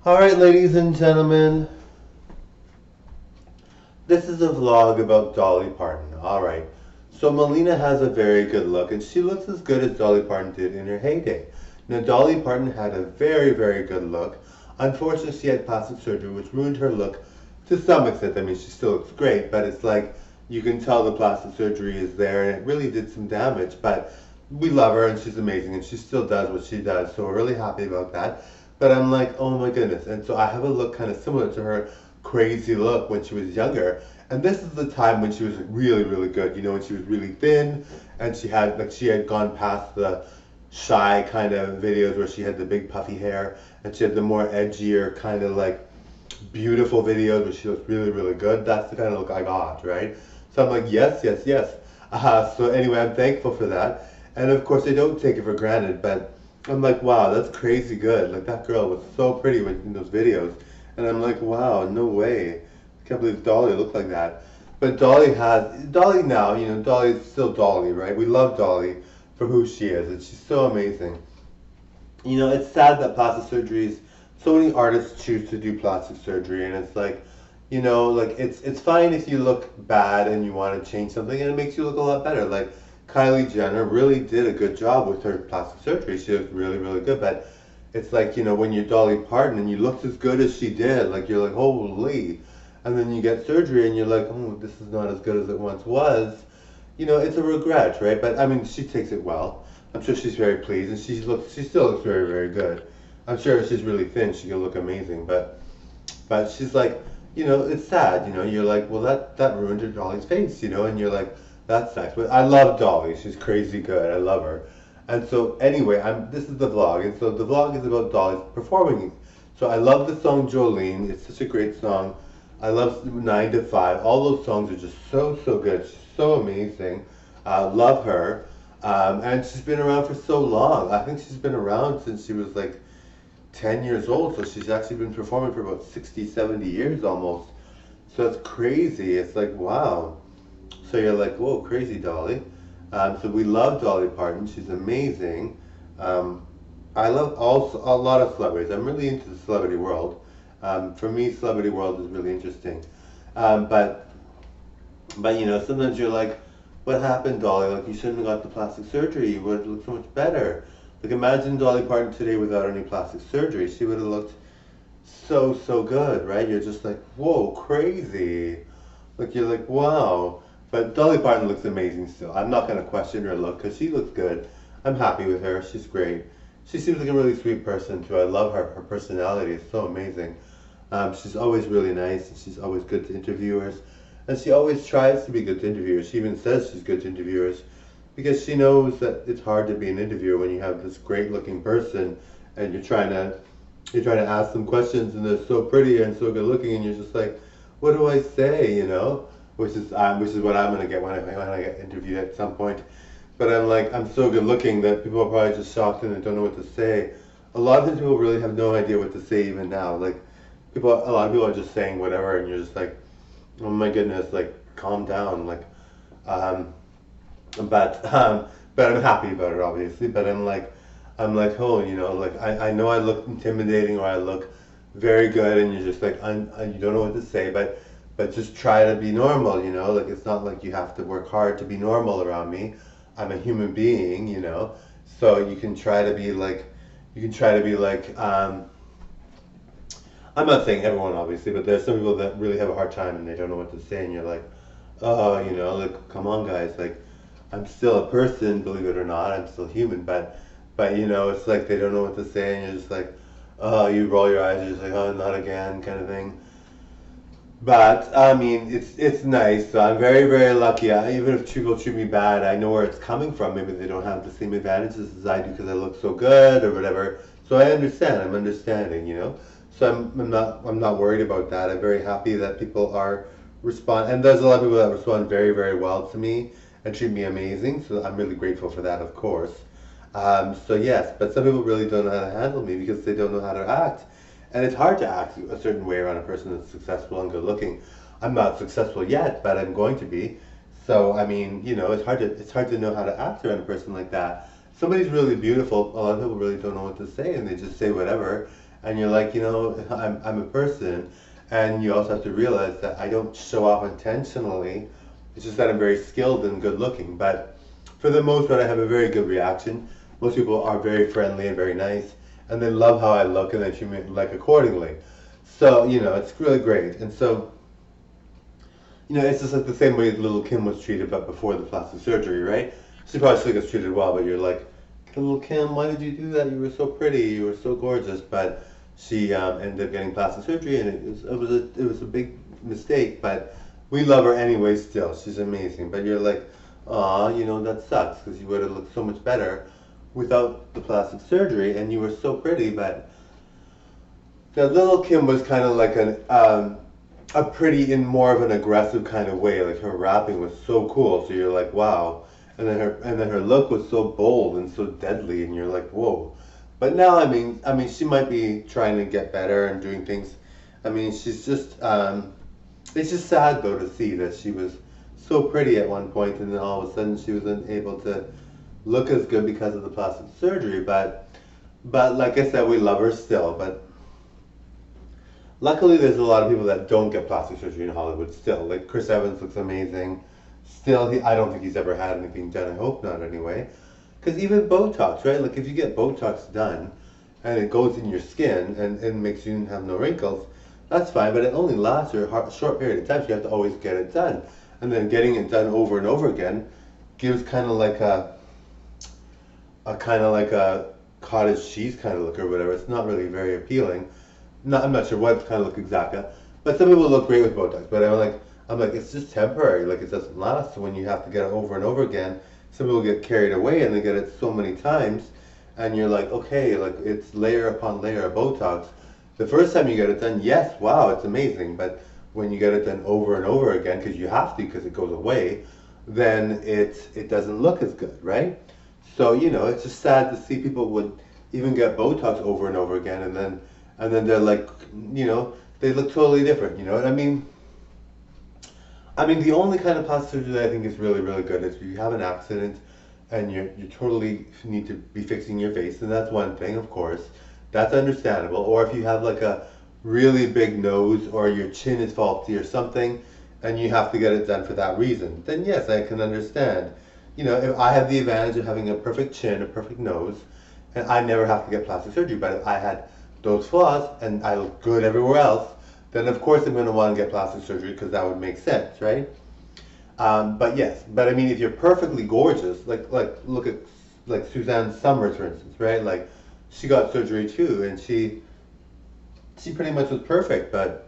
Alright, ladies and gentlemen, this is a vlog about Dolly Parton. Alright, so Mileena has a very good look, and she looks as good as Dolly Parton did in her heyday. Now, Dolly Parton had a very, very good look. Unfortunately, she had plastic surgery, which ruined her look to some extent. I mean, she still looks great, but it's like you can tell the plastic surgery is there, and it really did some damage. But we love her, and she's amazing, and she still does what she does, so we're really happy about that. But I'm like, oh my goodness. And so I have a look kind of similar to her crazy look when she was younger. And this is the time when she was really, really good. You know, when she was really thin and she had gone past the shy kind of videos where she had the big puffy hair, and she had the more edgier kind of like beautiful videos where she looks really, really good. That's the kind of look I got, right? So I'm like, yes, yes, yes. So anyway, I'm thankful for that. And of course, I don't take it for granted, but I'm like, wow, that's crazy good. Like, that girl was so pretty in those videos. And I'm like, wow, no way. I can't believe Dolly looked like that. But Dolly now, you know, Dolly's still Dolly, right? We love Dolly for who she is, and she's so amazing. You know, it's sad that plastic surgeries, so many artists choose to do plastic surgery, and it's like, you know, like it's fine if you look bad and you want to change something, and it makes you look a lot better. Like Kylie Jenner really did a good job with her plastic surgery. She looked really, really good, but it's like, you know, when you're Dolly Parton and you looked as good as she did, like you're like, holy, and then you get surgery and you're like, oh, this is not as good as it once was. You know, it's a regret, right? But I mean, she takes it well. I'm sure she's very pleased, and she still looks very, very good. I'm sure if she's really thin, she can look amazing, but she's like, you know, it's sad. You know, you're like, well, that ruined her Dolly's face, you know, and you're like, that sucks. But I love Dolly. She's crazy good. I love her. And so anyway, this is the vlog, and so the vlog is about Dolly's performing. So I love the song Jolene. It's such a great song. I love 9 to 5. All those songs are just so, so good. She's so amazing. Love her. And she's been around for so long. I think she's been around since she was like 10 years old. So she's actually been performing for about 60, 70 years almost. So it's crazy. It's like, wow. So you're like, whoa, crazy Dolly. So we love Dolly Parton. She's amazing. Um, I love also a lot of celebrities. I'm really into the celebrity world. For me, celebrity world is really interesting. Um, but but you know, sometimes you're like, what happened, Dolly? Like, you shouldn't have got the plastic surgery. You would have looked so much better. Like, imagine Dolly Parton today without any plastic surgery. She would have looked so, so good, right? You're just like, whoa, crazy. Like, you're like, wow. But Dolly Parton looks amazing still. I'm not going to question her look because she looks good. I'm happy with her. She's great. She seems like a really sweet person, too. I love her. Her personality is so amazing. She's always really nice, and she's always good to interviewers. And she always tries to be good to interviewers. She even says she's good to interviewers because she knows that it's hard to be an interviewer when you have this great looking person and you're trying to ask them questions and they're so pretty and so good looking and you're just like, what do I say, you know? Which is what I'm gonna get when I get interviewed at some point. But I'm like, I'm so good looking that people are probably just shocked and they don't know what to say. A lot of times people really have no idea what to say even now. Like a lot of people are just saying whatever and you're just like, oh my goodness, like calm down, like, um, but I'm happy about it obviously. But I'm like, oh, you know, like I know I look intimidating or I look very good, and you're just like, you don't know what to say, but just try to be normal, you know. Like it's not like you have to work hard to be normal around me. I'm a human being, you know. So you can try to be like, I'm not saying everyone obviously, but there's some people that really have a hard time and they don't know what to say, and you're like, oh, you know, like come on, guys, like I'm still a person, believe it or not, I'm still human, but you know, it's like they don't know what to say, and you're just like, oh, you roll your eyes, you're just like, oh, not again, kind of thing. But I mean, it's nice. So I'm very, very lucky. Even if people treat me bad, I know where it's coming from. Maybe they don't have the same advantages as I do because I look so good or whatever. So I understand. I'm understanding, you know. So I'm not worried about that. I'm very happy that people are respond. And there's a lot of people that respond very, very well to me and treat me amazing. So I'm really grateful for that, of course. So yes, but some people really don't know how to handle me because they don't know how to act. And it's hard to act a certain way around a person that's successful and good looking. I'm not successful yet, but I'm going to be. So I mean, you know, it's hard to know how to act around a person like that. Somebody's really beautiful. A lot of people really don't know what to say, and they just say whatever. And you're like, I'm a person, and you also have to realize that I don't show off intentionally. It's just that I'm very skilled and good looking. But for the most part, I have a very good reaction. Most people are very friendly and very nice, and they love how I look, and they treat me like accordingly. So, it's really great. And so, it's just like the same way little Kim was treated, but before the plastic surgery, right? She probably still gets treated well, but you're like, little Kim, why did you do that? You were so pretty, you were so gorgeous. But she ended up getting plastic surgery, and it was a big mistake. But we love her anyway. Still, she's amazing. But you're like, aw, that sucks because you would have looked so much better without the plastic surgery, and you were so pretty. But the little Kim was kind of like a pretty in more of an aggressive kind of way. Like her rapping was so cool, so you're like, wow. And then her look was so bold and so deadly, and you're like, whoa. But now, I mean, she might be trying to get better and doing things. I mean, she's just. It's just sad though to see that she was so pretty at one point, and then all of a sudden she wasn't able to look as good because of the plastic surgery. But like I said, we love her still. But luckily, there's a lot of people that don't get plastic surgery in Hollywood still. Like Chris Evans looks amazing. Still, I don't think he's ever had anything done. I hope not, anyway. Because even Botox, right? Like if you get Botox done, and it goes in your skin and makes you have no wrinkles, that's fine. But it only lasts for a short period of time. So you have to always get it done, and then getting it done over and over again gives kind of like a cottage cheese kind of look or whatever. It's not really very appealing. I'm not sure what kind of look exactly, but some people look great with Botox. But I'm like, it's just temporary. Like it doesn't last. So when you have to get it over and over again, some people get carried away and they get it so many times, and you're like, okay, like it's layer upon layer of Botox. The first time you get it done, yes, wow, it's amazing. But when you get it done over and over again, because you have to, because it goes away, then it doesn't look as good, right? So it's just sad to see people would even get Botox over and over again, and then they're like, they look totally different. You know what I mean? I mean, the only kind of plastic surgery that I think is really, really good is if you have an accident and you totally need to be fixing your face, and that's one thing, of course. That's understandable. Or if you have like a really big nose or your chin is faulty or something, and you have to get it done for that reason, then yes, I can understand. If I have the advantage of having a perfect chin, a perfect nose, and I never have to get plastic surgery, but if I had those flaws and I look good everywhere else, then of course I'm going to want to get plastic surgery because that would make sense, right? But yes, but I mean, if you're perfectly gorgeous, like look at like Suzanne Summers, for instance, right? Like she got surgery too, and she pretty much was perfect, but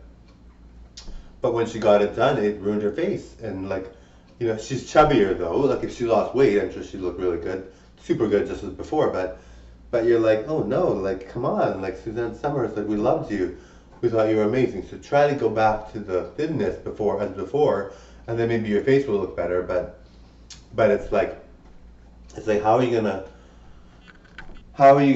when she got it done, it ruined her face, and like she's chubbier though. Like if she lost weight, I'm sure she'd look really good, super good, just as before. But you're like, oh no, like come on, like Suzanne Summers, like we loved you. We thought you were amazing. So try to go back to the thinness before, and then maybe your face will look better. But it's like how are you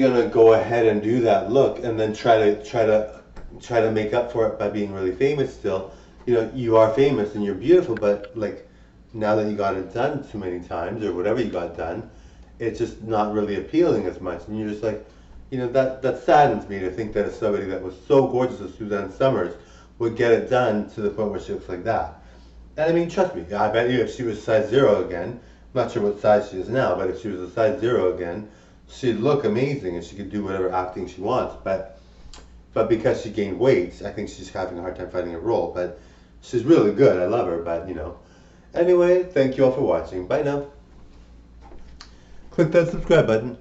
gonna go ahead and do that look and then try to make up for it by being really famous still? You are famous and you're beautiful, but like now that you got it done too many times or whatever you got done, it's just not really appealing as much, and you're just like. That saddens me to think that somebody that was so gorgeous as Suzanne Summers would get it done to the point where she looks like that. And I mean, trust me, I bet you if she was size 0 again, I'm not sure what size she is now, but if she was a size 0 again, she'd look amazing and she could do whatever acting she wants. But because she gained weight, I think she's having a hard time finding a role. But she's really good. I love her. But Anyway, thank you all for watching. Bye now. Click that subscribe button.